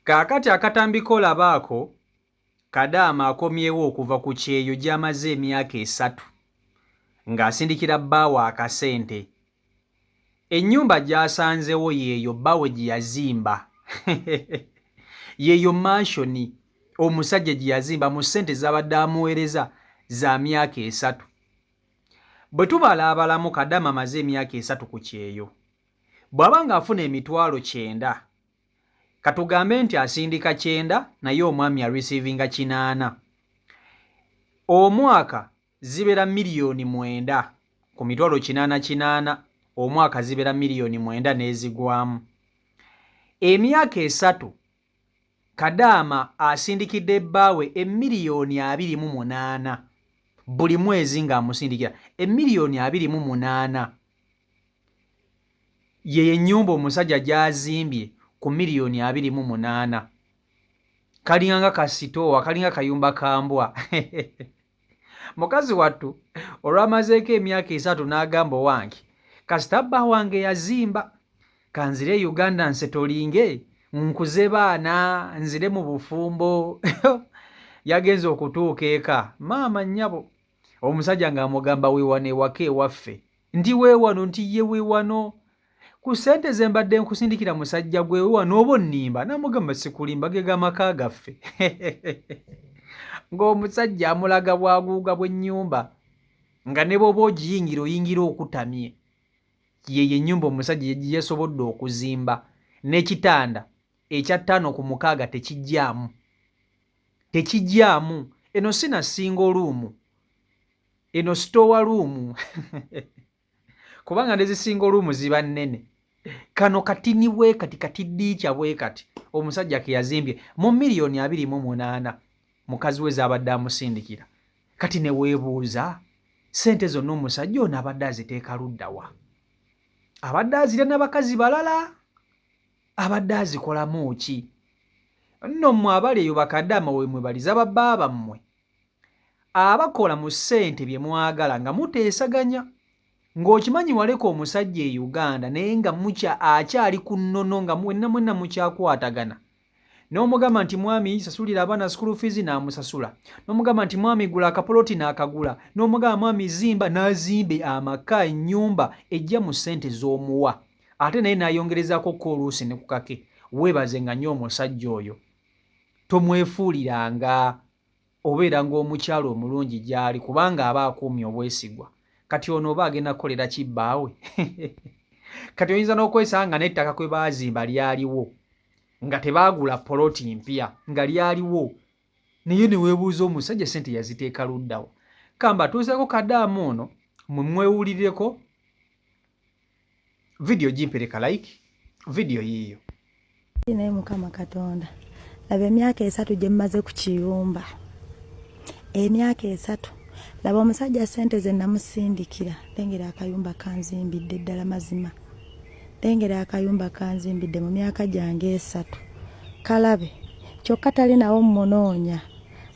Kaakati akatambika olabaako Kadaama akomyewo okuva ku kyeyo gy'amaze emyaka 3 ng'asindikira bbaawe akasente. Ennyumba gy'asanzewo yeeyo bbaawe gye yazimba yeeyo mansioni omusajja gye yazimba mu ssente z'abadde amuweereza za myaka 3. Bwe tubalaabalamu Kadaama amaze emyaka 3 ku kyeyo, bw'aba ng'afuna emitwalo 9, katugambe nti asindika 9 naye omwami arecevinga 8, omwaka zibeera miliyoni 9 ku mitwalo 8 omwaka zibeera miliyoni 9 n'ezigwamu. Emyaka 3 Kadaama asindikidde bbaawe emiliyoni 28 buli mwezi ng'amusindikira emiliyoni 28. Ye ennyumba omusajja gy'azimbye ku miliyoni 28. Kalinga nga kasitoowa, kalinga kayumba kambwa. Mukazi wattu olwamazeeko emyaka 3 n'agamba wange kasita bba wange yazimba kanzire Uganda nsetolinge nkuze baana nzire mu bufumbo. Yagenze okutuuka eka maama nnyabo omusajja ng'amugamba weewano ewaka ewaffe ndi weewano nti ye weewano ku ssente ze mbadde nkusindikira musajja gwe weewano oba onnimba. N'amugamba sikulimba ge gamaka gaffe. Ng'omusajja amulaga bwaguuga bw'ennyumba nga ne bw'oba ogiyingira oyingira okutamye. Ye ennyumba omusajja gye yasobodde okuzimba n'ekitanda ekya 5 ku 6 tekijjaamu. Eno sina single room, eno store room kubanga ndezi single room ziba nnene. Kano katini bwe kati katiddiikya bwe kati omusajja ke yazimbye mu miliyoni 28 mukazi we z'abadde amusindikira. Kati ne weebuuza ssente zonna omusajja ono abadde aziteeka ludda wa? Abadde azirya n'abakazi balala? Abadde azikolamu ki? Nno mmwe abali eyo Bakadaama we mwebaliza babba bammwe abakola mu ssente bye mwagala nga muteesaganya, ng'okimanyi waleka omusajja e Uganda naye nga akyali ku nnono nga mwenna mukyakwatagana. N'omugamba nti mwami sasulira abaana school fees n'amusasula, n'omugamba nti mwami gula akapoloti n'akagula, n'omugamba mwami zimba n'azimbe amaka ennyumba ejja mu ssente z'omuwa, ate naye n'ayongerezaako kooluusi ne ku kake. Weebaze nga nnyo omusajja oyo. Tomwefuuliranga obeera ng'omukyalo omulungi gy'ali kubanga aba akuumye obwesigwa. Kati ono oba agenda kukolera ki bbaawe? Kati oyinza n'okwesanga nga n'ettaka kwe baazimba lyaliwo nga tebaagula poloti mpya nga lyaliwo, naye ne weebuuza omusajja ssente yaziteeka luddawa. Kamba tuuseeko Kadaama ono mwe mwewulirireko vidiyo gimpereka like vidiyo yiiyo. Naye Mukama Katonda laba emyaka 3 gye mmaze ku kiyumba, emyaka 3 laba omusajja ssente ze namusindikira. Lengera akayumba kanzimbidde ddala mazima, lengera akayumba kanzimbidde mu myaka gyange 3. Kalabe kyokka talinawo mmunoonya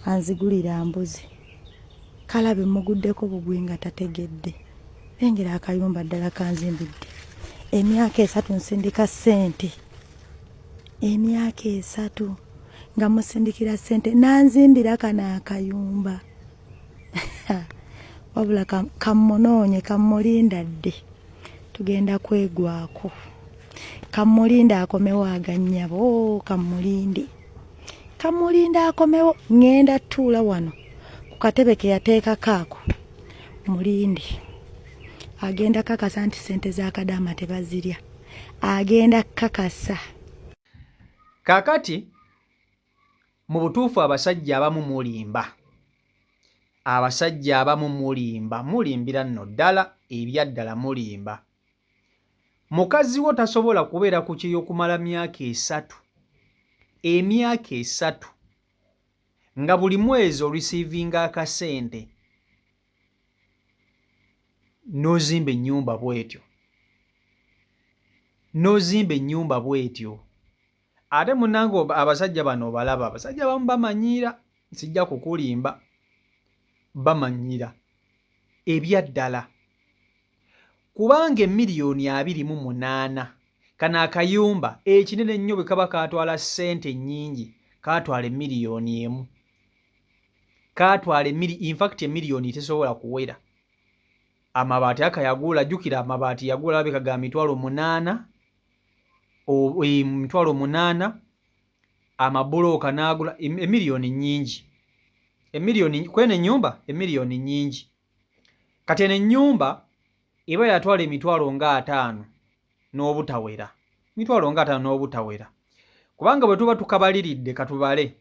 anzigulira mbuzi. Kalabe muguddeko bugwi nga tategedde. Lengera akayumba ddala kanzimbidde emyaka 3 nsindika ssente, emyaka 3 nga musindikira ssente nanzimbira kana akayumba. Wabula kammunoonye kammulinda dde tugenda kwegwako, kammulinda akomewo agannyabo, kammulinda akomewo. Ngenda tuula wano ku katebe ke yateekako ako mulindi. Agenda kakasa nti ssente za Kadaama tebazirya, agenda kakasa. Kaakati mu butuufu abasajja abamu mulimba, abasajja abamu mulimbira nno ddala ebyaddala mulimba. Mukazi wo tasobola kubeera ku kyeyo okumala myaka 3, emyaka 3 nga buli mwezi orisiivinga akasente n'ozimba ennyumba bw'etyo, ate munnange abasajja bano balaba, abasajja bamu bamanyiira, sijja kukulimba, bamanyiira ebyaddala kubanga emiliyoni 28 kana akayumba ekinene ennyo bwe kaba kaatwala ssente nnyingi kaatwala miliyoni emu, kaatwala in fact emiliyoni tesobola kuwera. Amabaati akayagula, jjukira amabaati yagula abeka ga mitwalo 8, mitwalo 8, amabulooka n'agula emiliyoni nnyingi, emiliyoni kwene ennyumba emiliyoni nnyingi. Kati eno ennyumba eba yatwala emitwalo nga 5 n'obutawera, mitwalo nga 5 n'obutawera, kubanga bwe tuba tukabaliridde katubale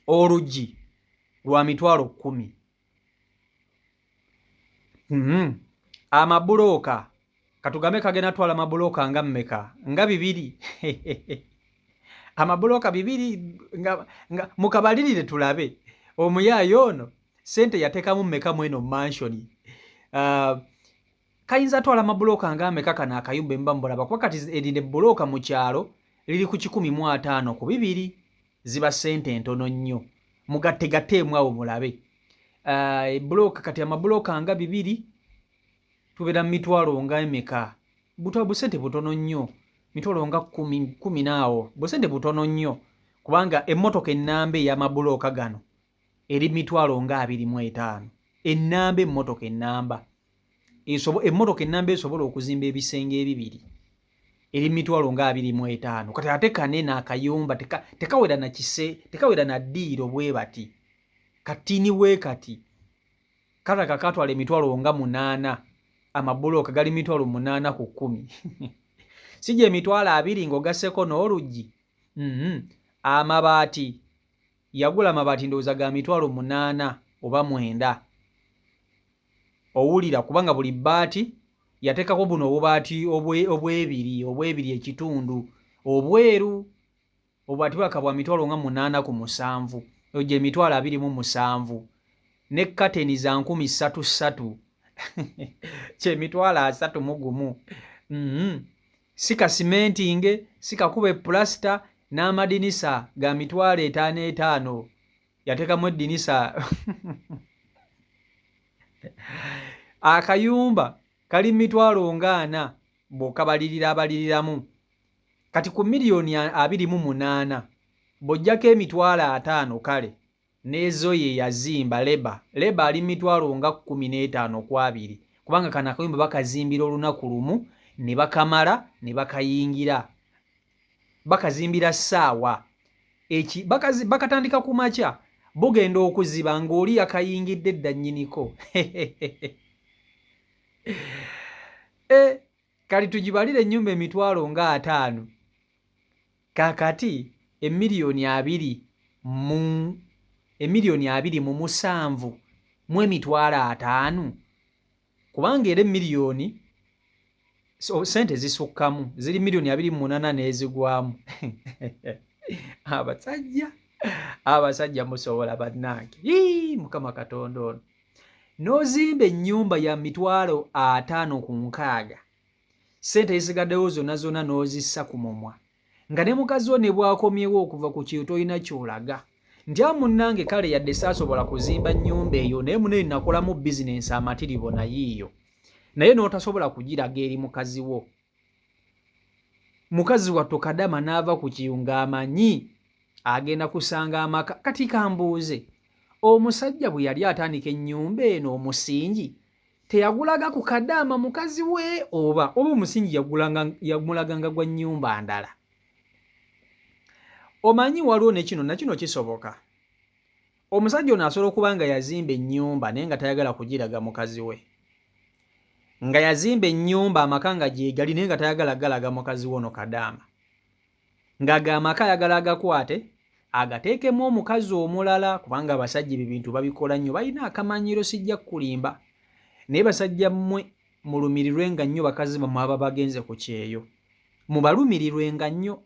oluggi lwa mitwalo 10. Amabulooka katugambe kagenda twala amabulooka nga mmeka? Nga 2. Amabulooka 2 nga mukabalirire tulabe omuyaayo ono sente yateekamu mmeka mweno mansioni. Kayinza twala amabulooka nga mmeka kana akayumba emba mbulaba, kuba kati erinde ebbulooka mu kyalo liri ku 150 ku 2 ziba sente ntono nnyo. Mugattegatteemu awo mulabe. Ebbulooka kati amabulooka nga 2 tubeera mu mitwalo nga emeka? Busente butono nnyo, mitwalo nga 10 naawo, busente butono nnyo, kubanga emmotoka ennamba ey'amabulooka gano eri mitwalo nga 25. Ennamba emmotoka ennamba emmotoka ennamba esobola okuzimba ebisenge 2 eri mitwalo nga 25. Kati ate kanene akayumba tekawera na kise, tekawera na ddiiro bwe bati, katini bwe kati kala kakatwala emitwalo nga 8, amabulooka gali mitwalo 8 ku 10. Sije emitwalo 2 ng'ogasseko n'oluggi. Amabaati yagula amabaati ndowooza ga mitwalo 8 oba 9. Owulira kubanga buli bbaati yateekako buno obubaati obwebiri ekitundu obweru, obubaati bwakabwa mitwalo nga 8 ku 7, ogye emitwalo 27, ne kateni za 3,300 kye mitwalo 31. Sika simentinge, sika kuba plasita n'amadinisa ga mitwalo 5,5, yateekamu eddinisa. Akayumba kali mitwalo nga 4 bw'okabalirira abaliriramu. Kati ku miliyoni 28 bw'oggyako emitwalo 5 kale n'ezo ye yazimba leba ali mitwalo nga 15 ku 2, kubanga kano akayumba bakazimbira olunaku lumu ne bakamala ne bakayingira, bakazimbira ssaawa bakatandika ku makya bugenda okuziba ng'oli yakayingidde dda nnyiniko. Kali tugibalire ennyumba emitwalo nga 5 kakati emiliyoni 27 mu emitwalo 5, kubanga era emiliyoni sente zisukkamu ziri miliyoni 28 n'ezigwamu. Abasajja musobola bannange, Mukama Katonda ono. N'ozimba ennyumba ya mitwalo 5 ku 6, sente ezisigaddewo zonna n'ozissa ku mumwa, nga ne mukazi wo ne bwakomyewo okuva ku kintu tolina ky'olaga nti munnange kale yadde saasobola kuzimba nnyumba eyo naye munene nakolamu bizinensi amatiribo nayiiyo, naye n'otasobola kugiraga eri mukazi wo. Mukazi wattu kadama n'ava ku kiyunga amanyi agenda kusanga amaka. Kati kambuuze, omusajja bwe yali atandika ennyumba eno omusingi teyagulaga ku kadama mukazi we oba omusingi yagulaganga gwa nnyumba ndala? Omanyi waliwo nakino kisoboka. Omusajja ono asobola okuba nga yazimba ennyumba naye nga tayagala kugiraga mukazi we, nga yazimba ennyumba amaka nga gyegali naye nga tayagala galaga mukazi we ono kadama, ng'aga amaka ayagala agakwate agateekemu omukazi omulala, kubanga abasajja ebintu babikola nnyo, balina akamanyiro sijja kulimba. Naye basajja mmwe mulumirirwenga nnyo bakazi bammwe aba bagenze ku kyeyo, mubalumirirwenga nnyo,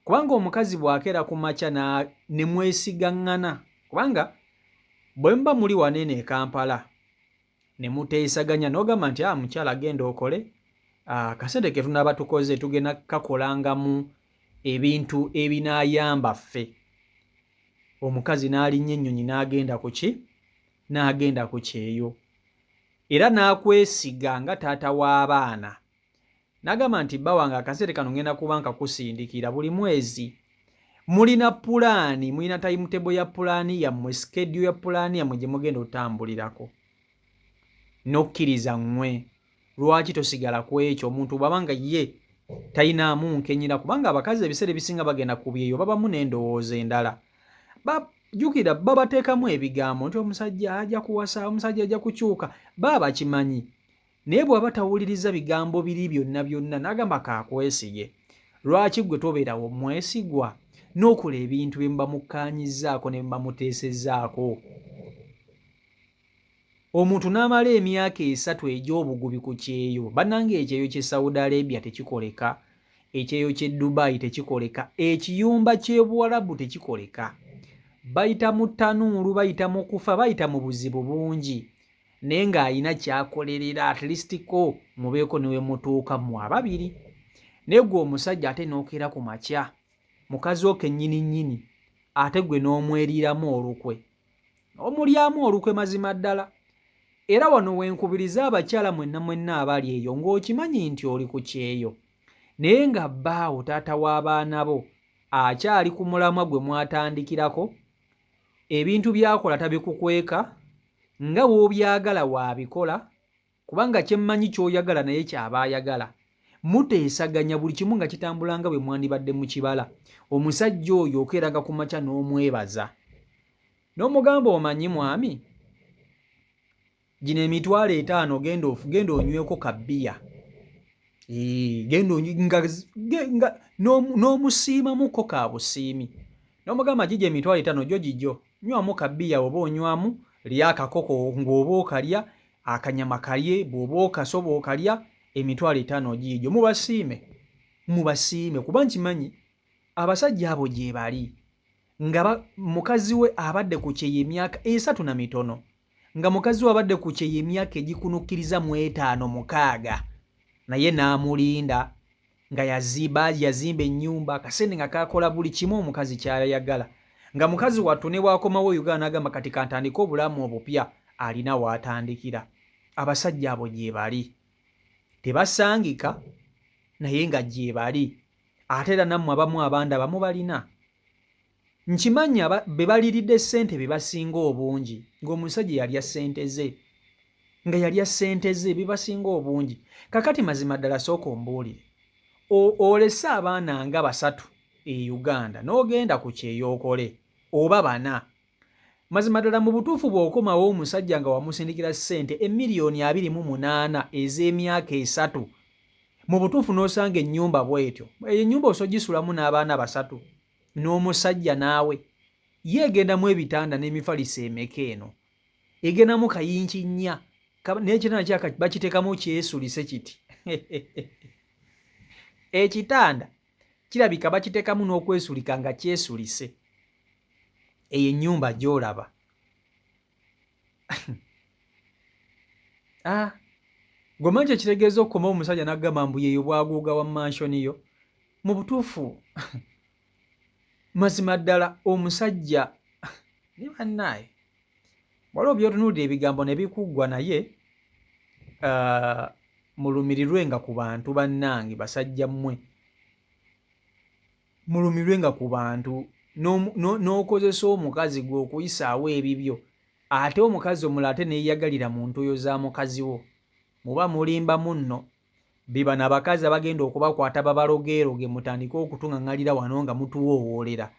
kubanga omukazi bw'akeera ku makya ne mwesigaŋŋana, kubanga bwe muba muli wanene e Kampala ne muteesaganya n'ogamba nti mukyala genda okole kasente ke tunaaba tukoze tugenda kakolangamu ebintu ebinaayamba ffe. Omukazi n'alinnya ennyonyi n'agenda ku kyeyo, era n'akwesiga nga taata w'abaana, Nagamba nti bba wange akaseera kano ngenda kuba nkakusindikira buli mwezi. Mulina pulaani, mulina timetable ya pulaani yammwe, schedule ya pulaani yammwe gye mugenda otambulirako. Nokkiriza mmwe. Lwaki tosigala ku ekyo omuntu bw'abanga ye talinaamu nkenyera, kubanga abakazi ebiseera ebisinga bagenda ku byeyo babamu n'endowooza endala. Jjukira babateekamu ebigambo nti omusajja ajja kuwasa, omusajja ajja kukyuka, baba kimanyi. Naye bw'aba tawuliriza bigambo biri byonna byonna n'agamba kaakwesige. Lwaki gwe tobeerawo mwesigwa n'okola ebintu bye muba mukkaanyizzaako ne muba muteesezzaako? Omuntu n'amala emyaka 3 egy'obugubi ku kyeyo. Bannange ekyeyo ky'e Saudi Arabia tekikoleka, ekyeyo ky'e Dubai tekikoleka, ekiyumba ky'e Buwarabu tekikoleka. Bayita mu ttanuulu, bayita mu kufa, bayita mu buzibu bungi. Naye ng'alina kyakolerera, at least ko mubeeko ne we mutuuka mu ababiri. Naye gwe omusajja ate n'okeera ku makya, mukazi wo kennyini nnyini, ate gwe n'omweriramu olukwe. Omulyamu olukwe mazima ddala. Era wano wenkubiriza abakyala mwenna abali eyo ng'okimanyi nti oli ku kyeyo. Naye nga bbaawo taata w'abaana bo akyali ku mulamwa gwe mwatandikirako, ebintu byakola tabikukweka, nga bw'obyagala waabikola, kubanga kyemmanyi ky'oyagala naye kyaba ayagala. Muteesaganya buli kimu nga kitambula nga bwe mwandibadde mu kibala. Omusajja oyo okeeraga ku makya n'omwebaza. N'omugamba omanyi mwami, gino emitwalo 5 genda onyweko kabbiya. N'omusiimamuko ka busiimi. N'omugamba gijja emitwalo 5 gyo gijjo. Nywamu kabbiya oba onywamu, lya akakoko ng'oba okalya, akanyama kalye bw'oba okasoba okalya, emitwalo 5 gijjo. Mubasiime kuba nkimanyi abasajja abo gye bali. Nga mukazi we abadde ku kyeyo emyaka 3 na mitono. Nga mukazi we abadde ku kyeyo emyaka egikunukkiriza mu 5-6, naye n'amulinda nga yazimba ennyumba, akasente nga kakola buli kimu omukazi ky'ayagala. Nga mukazi wattu ne bw'akomawo Uganda n'agamba kati kantandika obulamu obupya, alina w'atandikira. Abasajja abo gye bali. Tebasangika naye nga gye bali. Ate era nammwe abamu abandi abamu balina. Nkimanyi be baliridde ssente be basinga obungi ng'omusajja yalya ssente ze. Nga yalya ssente ze be basinga obungi. Kakati mazima ddala sooka ombuulire. Olese abaana nga 3 e Uganda n'ogenda ku kyeyo okole, oba 4. Mazima ddala mu butuufu bw'okomawo omusajja nga wamusindikira ssente $28,000 ez'emyaka 3. Mu butuufu n'osanga ennyumba bw'etyo. Ennyumba osogisulamu n'abaana 3. N'omusajja naawe yeegendamu ebitanda n'emifaliso emeka eno, egendamu kayinki 4, n'ekitanda kyaka bakiteekamu kyesulise kiti. Ekitanda kirabika bakiteekamu n'okwesulika nga kyesulise. Eyo ennyumba gy'olaba. Gwe manyi ekitegeeza okukoma omusajja n'agamba mbu yeeyo bwaguuga wa mansioniyo. Mu butuufu mazima ddala omusajja ne bannaye waliwo by'otunuulira ebigambo ne bikuggwa, naye mulumirirwenga ku bantu bannange, basajja mmwe. Mulumirwenga ku bantu n'okozesa omukazi gwe okuyisaawo ebibyo, ate omukazi omulala ate neeyagalira mu ntoyo za mukazi wo. Muba mulimba munno. Bibano abakazi abagenda okubakwata babalogeeroge mutandike okutuŋŋaŋŋalira wano nga mutuwoowolera.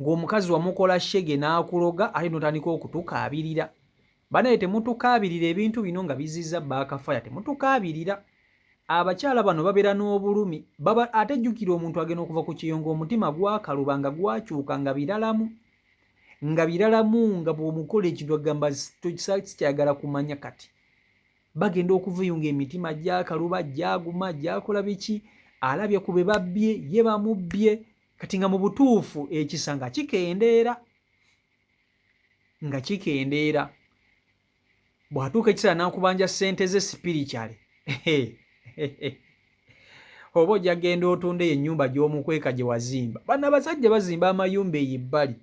Ng'omukazi wamukola shege n'akuloga ate n'otandika okutukaabirira. Banaye temutukaabirira ebintu bino nga bizizza baakafaya, temutukaabirira. Abakyala bano babeera n'obulumi. Ate jjukira omuntu agenda okuva ku kiyongo omutima gwakaluba nga gwakyuka nga biralamu. Nga bw'omukola ekintu agamba sikyagala kumanya kati. Bagenda okuvuyunga emitima gyakaluba, gyaguma, gyakola biki, alabye ku be babbye, ye bamubbye, kati nga mu butuufu ekisa nga kikendeera. Bw'atuuka ekiseera n'akubanja ssente ze spiritual. Oba ojja genda otundeyo ennyumba gy'omukweka gye wazimba. Bano abasajja bazimba amayumba eyo ebbali.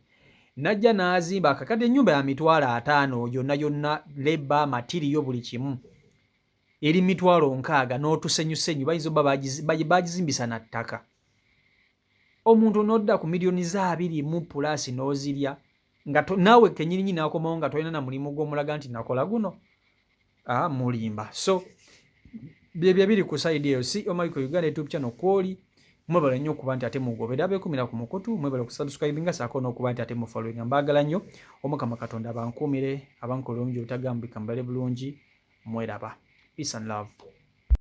Najja n'azimba akakati ennyumba ya $50,000 gyonna, leba, matiriyo, buli kimu. eri 60,000 n'otusenyu bayinza oba bagizimbisa na ttaka. Omuntu n'odda ku miliyoni za 20 plus n'ozirya nga naawe kenyini n'akomawo nga tolina na mulimu gw'omulaga nti nakola guno. Mulimba. So bye biri ku side eyo. Si Omarico Uganda YouTube channel kwoli. Mwebale nnyo okuba nti ate mugobera abeekumira ku mukutu, mwebale kusubscribe nga saako n'okuba nti ate mu following. Mbaagala nnyo. Omukama Katonda abankuumire, abankola obulungi obutagambika mbale bulungi. Mweraba. Peace and love.